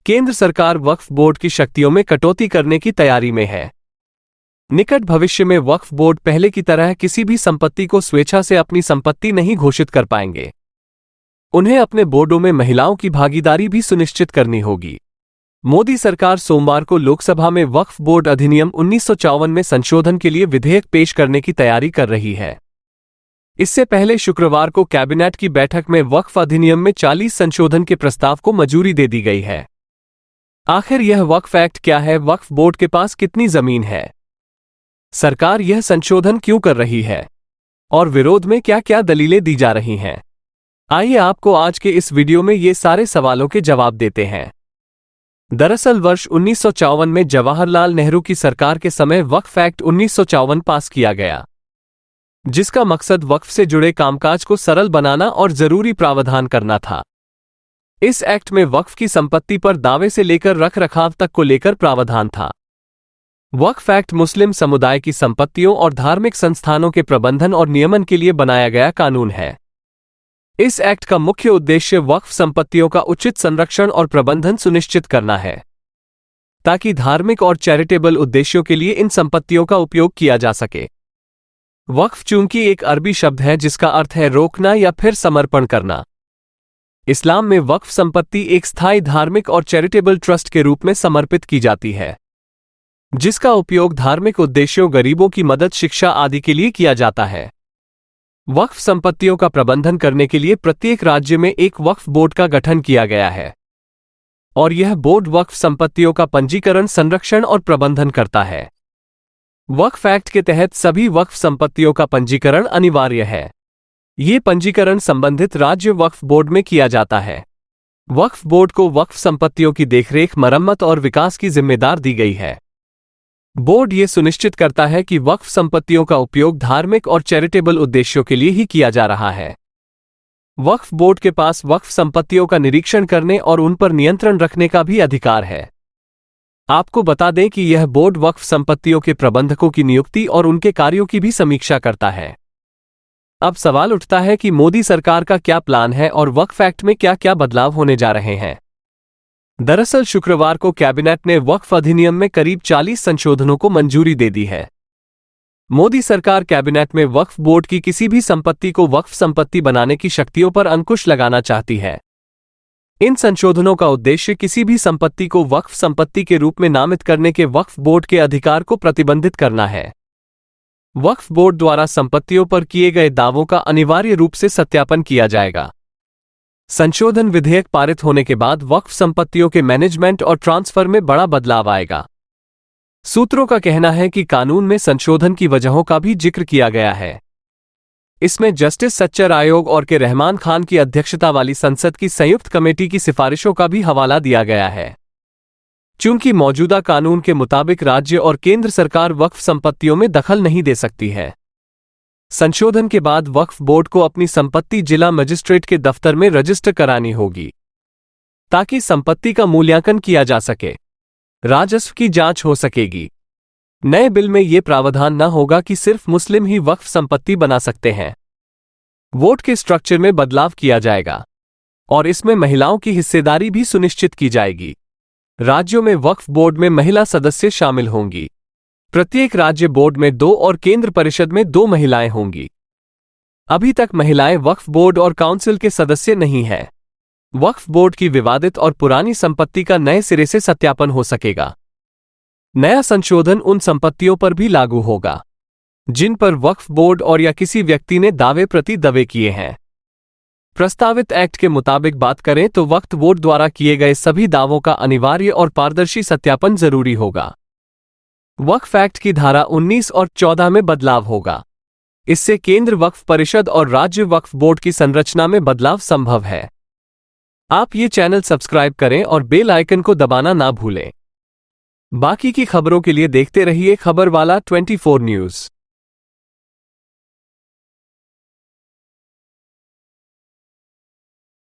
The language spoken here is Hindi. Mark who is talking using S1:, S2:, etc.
S1: केंद्र सरकार वक्फ बोर्ड की शक्तियों में कटौती करने की तैयारी में है। निकट भविष्य में वक्फ बोर्ड पहले की तरह किसी भी संपत्ति को स्वेच्छा से अपनी संपत्ति नहीं घोषित कर पाएंगे। उन्हें अपने बोर्डों में महिलाओं की भागीदारी भी सुनिश्चित करनी होगी। मोदी सरकार सोमवार को लोकसभा में वक्फ बोर्ड अधिनियम 1954 में संशोधन के लिए विधेयक पेश करने की तैयारी कर रही है। इससे पहले शुक्रवार को कैबिनेट की बैठक में वक्फ अधिनियम में 40 संशोधन के प्रस्ताव को मंजूरी दे दी गई है। आखिर यह वक्फ एक्ट क्या है? वक्फ बोर्ड के पास कितनी जमीन है? सरकार यह संशोधन क्यों कर रही है और विरोध में क्या क्या दलीलें दी जा रही हैं? आइए आपको आज के इस वीडियो में ये सारे सवालों के जवाब देते हैं। दरअसल वर्ष 1954 में जवाहरलाल नेहरू की सरकार के समय वक्फ एक्ट 1954 पास किया गया, जिसका मकसद वक्फ से जुड़े कामकाज को सरल बनाना और जरूरी प्रावधान करना था। इस एक्ट में वक्फ की संपत्ति पर दावे से लेकर रखरखाव तक को लेकर प्रावधान था। वक्फ एक्ट मुस्लिम समुदाय की संपत्तियों और धार्मिक संस्थानों के प्रबंधन और नियमन के लिए बनाया गया कानून है। इस एक्ट का मुख्य उद्देश्य वक्फ संपत्तियों का उचित संरक्षण और प्रबंधन सुनिश्चित करना है, ताकि धार्मिक और चैरिटेबल उद्देश्यों के लिए इन संपत्तियों का उपयोग किया जा सके। वक्फ चूंकि एक अरबी शब्द है जिसका अर्थ है रोकना या फिर समर्पण करना। इस्लाम में वक्फ संपत्ति एक स्थायी धार्मिक और चैरिटेबल ट्रस्ट के रूप में समर्पित की जाती है, जिसका उपयोग धार्मिक उद्देश्यों, गरीबों की मदद, शिक्षा आदि के लिए किया जाता है। वक्फ संपत्तियों का प्रबंधन करने के लिए प्रत्येक राज्य में एक वक्फ बोर्ड का गठन किया गया है और यह बोर्ड वक्फ संपत्तियों का पंजीकरण, संरक्षण और प्रबंधन करता है। वक्फ एक्ट के तहत सभी वक्फ संपत्तियों का पंजीकरण अनिवार्य है। ये पंजीकरण संबंधित राज्य वक्फ बोर्ड में किया जाता है। वक्फ बोर्ड को वक्फ संपत्तियों की देखरेख, मरम्मत और विकास की जिम्मेदारी दी गई है। बोर्ड ये सुनिश्चित करता है कि वक्फ संपत्तियों का उपयोग धार्मिक और चैरिटेबल उद्देश्यों के लिए ही किया जा रहा है। वक्फ बोर्ड के पास वक्फ संपत्तियों का निरीक्षण करने और उन पर नियंत्रण रखने का भी अधिकार है। आपको बता दें कि यह बोर्ड वक्फ संपत्तियों के प्रबंधकों की नियुक्ति और उनके कार्यों की भी समीक्षा करता है। अब सवाल उठता है कि मोदी सरकार का क्या प्लान है और वक्फ एक्ट में क्या क्या बदलाव होने जा रहे हैं। दरअसल शुक्रवार को कैबिनेट ने वक्फ अधिनियम में करीब 40 संशोधनों को मंजूरी दे दी है। मोदी सरकार कैबिनेट में वक्फ बोर्ड की किसी भी संपत्ति को वक्फ संपत्ति बनाने की शक्तियों पर अंकुश लगाना चाहती है। इन संशोधनों का उद्देश्य किसी भी संपत्ति को वक्फ संपत्ति के रूप में नामित करने के वक्फ बोर्ड के अधिकार को प्रतिबंधित करना है। वक्फ बोर्ड द्वारा संपत्तियों पर किए गए दावों का अनिवार्य रूप से सत्यापन किया जाएगा। संशोधन विधेयक पारित होने के बाद वक्फ संपत्तियों के मैनेजमेंट और ट्रांसफर में बड़ा बदलाव आएगा। सूत्रों का कहना है कि कानून में संशोधन की वजहों का भी जिक्र किया गया है। इसमें जस्टिस सच्चर आयोग और के रहमान खान की अध्यक्षता वाली संसद की संयुक्त कमेटी की सिफारिशों का भी हवाला दिया गया है। चूंकि मौजूदा कानून के मुताबिक राज्य और केंद्र सरकार वक्फ संपत्तियों में दखल नहीं दे सकती है। संशोधन के बाद वक्फ बोर्ड को अपनी संपत्ति जिला मजिस्ट्रेट के दफ्तर में रजिस्टर करानी होगी, ताकि संपत्ति का मूल्यांकन किया जा सके, राजस्व की जांच हो सकेगी। नए बिल में यह प्रावधान न होगा कि सिर्फ मुस्लिम ही वक्फ संपत्ति बना सकते हैं। वोट के स्ट्रक्चर में बदलाव किया जाएगा और इसमें महिलाओं की हिस्सेदारी भी सुनिश्चित की जाएगी। राज्यों में वक्फ बोर्ड में महिला सदस्य शामिल होंगी। प्रत्येक राज्य बोर्ड में 2 और केंद्र परिषद में 2 महिलाएं होंगी। अभी तक महिलाएं वक्फ बोर्ड और काउंसिल के सदस्य नहीं हैं। वक्फ बोर्ड की विवादित और पुरानी संपत्ति का नए सिरे से सत्यापन हो सकेगा। नया संशोधन उन संपत्तियों पर भी लागू होगा जिन पर वक्फ बोर्ड और या किसी व्यक्ति ने दावे प्रति दावे किए हैं। प्रस्तावित एक्ट के मुताबिक बात करें तो वक्फ बोर्ड द्वारा किए गए सभी दावों का अनिवार्य और पारदर्शी सत्यापन जरूरी होगा। वक्फ एक्ट की धारा 19 और 14 में बदलाव होगा। इससे केंद्र वक्फ परिषद और राज्य वक्फ बोर्ड की संरचना में बदलाव संभव है। आप ये चैनल सब्सक्राइब करें और बेल आइकन को दबाना ना भूलें। बाकी की खबरों के लिए देखते रहिए खबरवाला 24 न्यूज़।